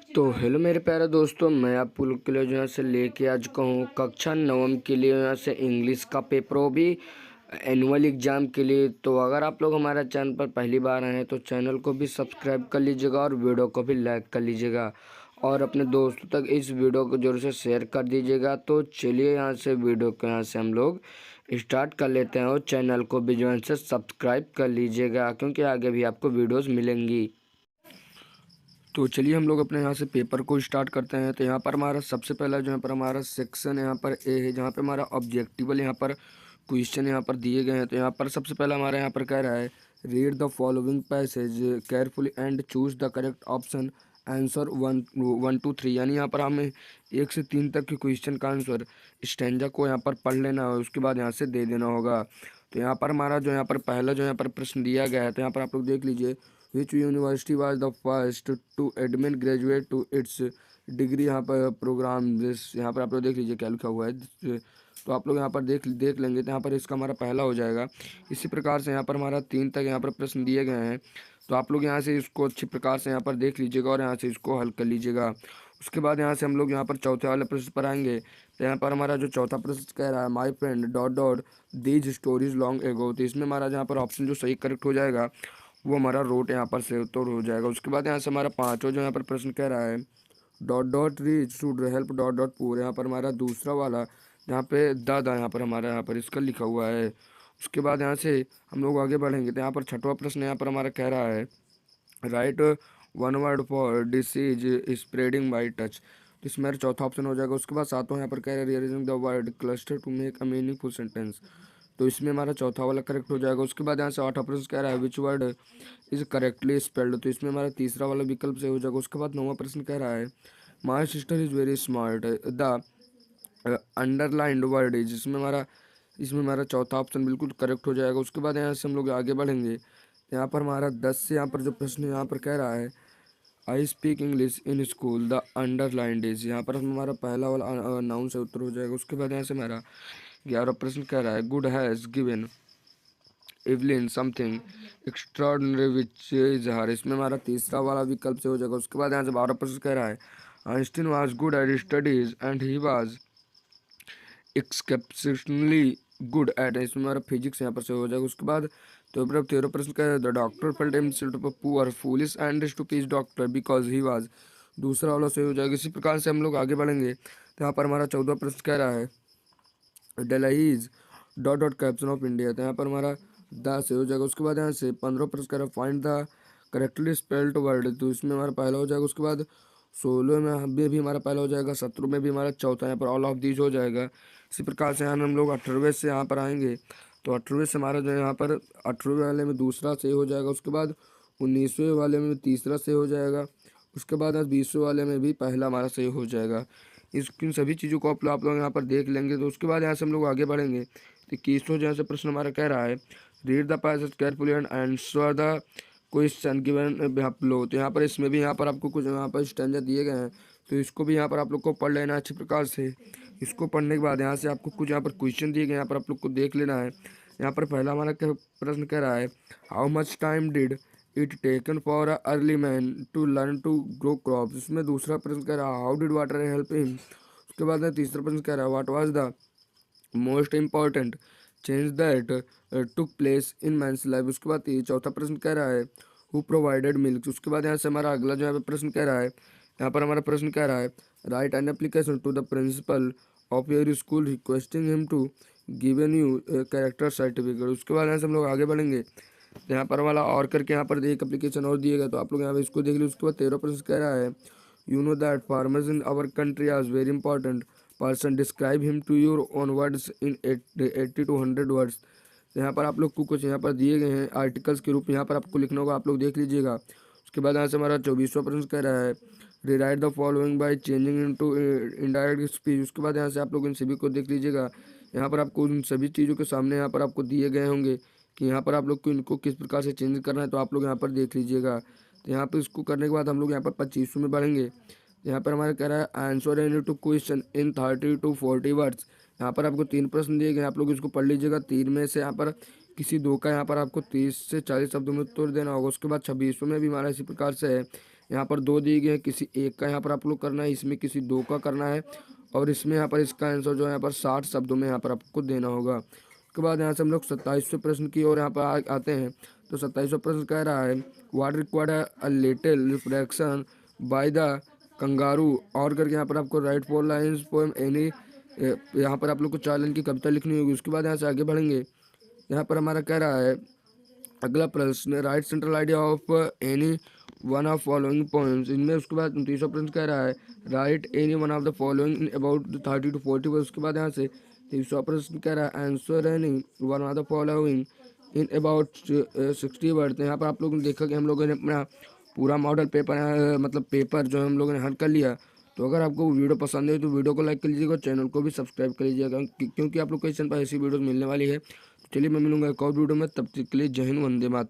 तो हेलो मेरे प्यारे दोस्तों, मैं आप लोग के लिए जो है से लेके आज कहूँ कक्षा नवम के लिए यहाँ से इंग्लिश का पेपर हो भी एनुअल एग्ज़ाम के लिए। तो अगर आप लोग हमारा चैनल पर पहली बार आए हैं तो चैनल को भी सब्सक्राइब कर लीजिएगा और वीडियो को भी लाइक कर लीजिएगा और अपने दोस्तों तक इस वीडियो को ज़रूर से शेयर कर दीजिएगा। तो चलिए यहाँ से वीडियो को यहाँ से हम लोग स्टार्ट कर लेते हैं और चैनल को भी जो है से सब्सक्राइब कर लीजिएगा क्योंकि आगे भी आपको वीडियोज़ मिलेंगी। तो चलिए हम लोग अपने यहाँ से पेपर को स्टार्ट करते हैं। तो यहाँ पर हमारा सबसे पहला जो यहाँ पर हमारा सेक्शन यहाँ पर ए है, जहाँ पे हमारा ऑब्जेक्टिवल यहाँ पर क्वेश्चन यहाँ पर दिए गए हैं। तो यहाँ पर सबसे पहला हमारा यहाँ पर कह रहा है read the following passage carefully and choose the correct option answer 1 to 3, यानी यहाँ पर हमें 1 से 3 तक के क्वेश्चन का आंसर स्टैंजा को यहाँ पर पढ़ लेना है, उसके बाद यहाँ से दे देना होगा। तो यहाँ पर हमारा जो यहाँ पर पहला जो यहाँ पर प्रश्न दिया गया है, तो यहाँ पर आप लोग देख लीजिए, which university was the first to admit graduate to its degree यहाँ पर प्रोग्राम। दिस यहाँ पर आप लोग देख लीजिए क्या लिखा हुआ है, तो आप लोग यहाँ पर देख लेंगे। तो यहाँ पर इसका हमारा पहला हो जाएगा। इसी प्रकार से यहाँ पर हमारा 3 तक यहाँ पर प्रश्न दिए गए हैं, तो आप लोग यहाँ से इसको अच्छी प्रकार से यहाँ पर देख लीजिएगा और यहाँ से इसको हल कर लीजिएगा। उसके बाद यहाँ से हम लोग यहाँ पर चौथे वाले प्रश्न पर आएंगे। तो यहाँ पर हमारा जो चौथा प्रश्न कह रहा है my friend dot dot these stories long ago, तो इसमें हमारा जहाँ पर ऑप्शन जो सही करेक्ट हो जाएगा वो हमारा रोट यहाँ पर से उत्तर हो जाएगा। उसके बाद यहाँ से हमारा पाँचवा जो यहाँ पर प्रश्न कह रहा है dot dot reach should help dot dot पूर, यहाँ पर हमारा दूसरा वाला यहाँ पे दादा यहाँ पर हमारा यहाँ पर इसका लिखा हुआ है। उसके बाद यहाँ से हम लोग आगे बढ़ेंगे। तो यहाँ पर छठवां प्रश्न यहाँ पर हमारा कह रहा है right one word for disease spreading by touch, तो इसमें मेरा चौथा ऑप्शन हो जाएगा। उसके बाद सातवां यहाँ पर कह रहा है realising the word cluster to make a meaningful sentence, तो इसमें हमारा चौथा वाला करेक्ट हो जाएगा। उसके बाद यहाँ से आठवां प्रश्न कह रहा है which word is correctly spelled, तो इसमें हमारा तीसरा वाला विकल्प से हो जाएगा। उसके बाद नौवां प्रश्न कह रहा है my sister is very smart the underlined word is, इसमें हमारा चौथा ऑप्शन बिल्कुल करेक्ट हो जाएगा। उसके बाद यहाँ से हम लोग आगे बढ़ेंगे। यहाँ पर हमारा 10 से यहाँ पर जो प्रश्न यहाँ पर कह रहा है I speak English in school the underlined is, यहाँ पर हमारा पहला वाला नाउन से उत्तर हो जाएगा। उसके बाद यहाँ से हमारा 11वां प्रश्न कह रहा है good has given Evelyn something extraordinary which is her, इसमें हमारा तीसरा वाला विकल्प से हो जाएगा। उसके बाद यहाँ से 12वां प्रश्न कह रहा है Einstein was good at studies and he was exceptionally good at, इसमें हमारा फिजिक्स यहाँ पर से हो जाएगा। उसके बाद तो 13वां प्रश्न कह रहा है the doctor felt himself poor foolish and stupid doctor because he was, दूसरा वाला से हो जाएगा। इसी प्रकार से हम लोग आगे बढ़ेंगे। तो यहाँ पर हमारा 14वां प्रश्न कह रहा है Delhi is dot dot caption of India, तो यहाँ पर हमारा द से हो जाएगा। उसके बाद यहाँ से 15वां प्रश्न कह रहा है find the correctly spelled word, तो इसमें हमारा पहला हो जाएगा। उसके बाद 16 में भी हमारा पहला हो जाएगा, 17 में भी हमारा चौथा, यहाँ पर ऑल ऑफ दीज हो जाएगा। इसी प्रकार से यहाँ हम लोग 18वें से यहाँ पर आएंगे। तो 18वें से हमारा जो यहाँ पर 18वें वाले में दूसरा सही हो जाएगा। उसके बाद 19वें वाले में तीसरा सही हो जाएगा। उसके बाद 20वें वाले में भी पहला हमारा सही हो जाएगा। इन सभी चीज़ों को आप लोग यहाँ पर देख लेंगे। तो उसके बाद यहाँ से हम लोग आगे बढ़ेंगे। तो 21वां जहाँ से प्रश्न हमारा कह रहा है read the passage carefully and answer the question given below, तो यहाँ पर इसमें भी यहाँ पर आपको कुछ यहाँ पर स्टैंजर दिए गए हैं, तो इसको भी यहाँ पर आप लोग को पढ़ लेना है अच्छी प्रकार से। इसको पढ़ने के बाद यहाँ से आपको कुछ यहाँ पर क्वेश्चन दिए गए, यहाँ पर आप लोग को देख लेना है। यहाँ पर पहला हमारा प्रश्न कह रहा है how much time did it taken for a early man to learn to grow crops, इसमें दूसरा प्रश्न कह रहा है how did water help him. उसके बाद तीसरा प्रश्न कह रहा है what was the most important change that took place in man's life. उसके बाद चौथा प्रश्न कह रहा है हु प्रोवाइडेड मिल्क। उसके बाद यहाँ से हमारा अगला जो है प्रश्न कह रहा है, यहाँ पर हमारा प्रश्न कह रहा है write an application to the principal of your school requesting him to given you character certificate. उसके बाद यहाँ से हम लोग आगे बढ़ेंगे। तो यहाँ पर हमारा और करके यहाँ पर एक एप्लीकेशन और दिएगा, तो आप लोग यहाँ पर इसको देख लीजिए। उसके बाद 13वां प्रश्न कह रहा है you know that farmers in our country are very important person describe him to your own words in 80 to 100 words. यहाँ पर आप लोग को कुछ यहाँ पर दिए गए हैं आर्टिकल्स के रूप में, यहाँ पर आपको लिखना होगा, आप लोग देख लीजिएगा। उसके बाद यहाँ से हमारा 24वां प्रश्न कह रहा है rewrite the following by changing into indirect speech. उसके बाद यहाँ से आप लोग इन सभी को देख लीजिएगा। यहाँ पर आपको उन सभी चीज़ों के सामने यहाँ पर आपको दिए गए होंगे कि यहाँ पर आप लोग को इनको किस प्रकार से चेंज करना है, तो आप लोग यहाँ पर देख लीजिएगा। तो यहाँ पर इसको करने के बाद हम लोग यहाँ पर 25वें में बढ़ेंगे। यहाँ पर हमारा कह रहा है answer any two question in 30 to 40 words. यहाँ पर आपको 3 प्रश्न दिए गए, आप लोग इसको पढ़ लीजिएगा। 3 में से यहाँ पर किसी 2 का यहाँ पर आपको 30 से 40 शब्दों में उत्तर देना होगा। उसके बाद 26वें में भी हमारा इसी प्रकार से है यहाँ पर 2 दिए गए हैं, किसी एक का यहाँ पर आप लोग करना है, इसमें किसी 2 का करना है और इसमें यहाँ पर इसका आंसर जो है यहाँ पर 60 शब्दों में यहाँ पर आपको देना होगा। उसके बाद यहाँ से हम लोग 27वें प्रश्न की ओर यहाँ पर आते हैं। तो 27वां प्रश्न कह रहा है what required a little reflection by the kangaroo और करके यहाँ पर आपको राइट 4 लाइन्स पोएम एनी, यहाँ पर आप लोग को 4 लाइन की कविता लिखनी होगी। उसके बाद यहाँ से आगे बढ़ेंगे। यहाँ पर हमारा कह रहा है अगला प्रश्न right central idea of any one of following points, इनमें उसके बाद 29वां प्रश्न कह रहा है right any one of the following in about 30 to 40 word. उसके बाद यहाँ से 30वां प्रश्न कह रहा है answer any one of the following in about 60 word. यहाँ पर आप लोगों ने देखा कि हम लोगों ने अपना पूरा मॉडल पेपर मतलब पेपर जो हम लोगों ने हल कर लिया। तो अगर आपको वीडियो पसंद है तो वीडियो को लाइक कर लीजिएगा, चैनल को भी सब्सक्राइब कर लीजिएगा क्योंकि आप लोग को इस चैनल पर ऐसी वीडियो मिलने वाली है। चलिए मैं मिलूंगा एक और वीडियो में, तब तक के लिए जय हिंद, वंदे मातरम।